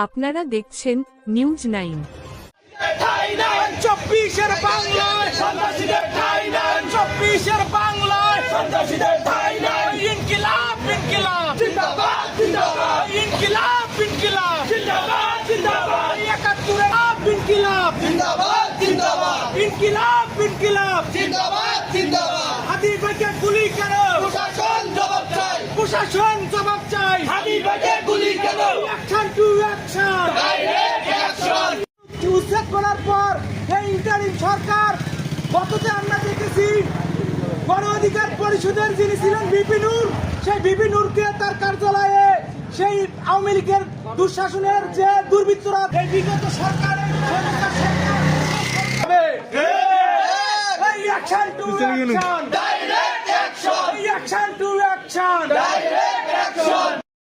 আপনারা দেখছেন নিউজ 9। চব্বিশের বাংলায় সন্ত্রাসীদের ঠাঁই নাই, চব্বিশের বাংলায় সন্ত্রাসীদের ঠাঁই নাই। ইনকিলাব ইনকিলাব জিন্দাবাদ জিন্দাবাদ, ইনকিলাব ইনকিলাব জিন্দাবাদ জিন্দাবাদ, একাত্তরের ইনকিলাব জিন্দাবাদ জিন্দাবাদ, ইনকিলাব ইনকিলাব জিন্দাবাদ জিন্দাবাদ। হাদি ভাইকে গুলি কেন? প্রশাসন জবাব চাই, প্রশাসন জবাব চাই। হাদি ভাইকে গুলি কেন? Action to action, direct action. উচ্ছেদ করার পর এই ইন্টারিম সরকার গততে আমরা দেখেছি গণ অধিকার পরিষদের যিনি ছিলেন বিপি নূর, সেই বিপি নূরকে তার কার্যালয়ে সেই আওয়ামী লীগের দুঃশাসনের যে দুর্বৃত্তরা এই বিগত সরকারের action to action, direct action, action to action.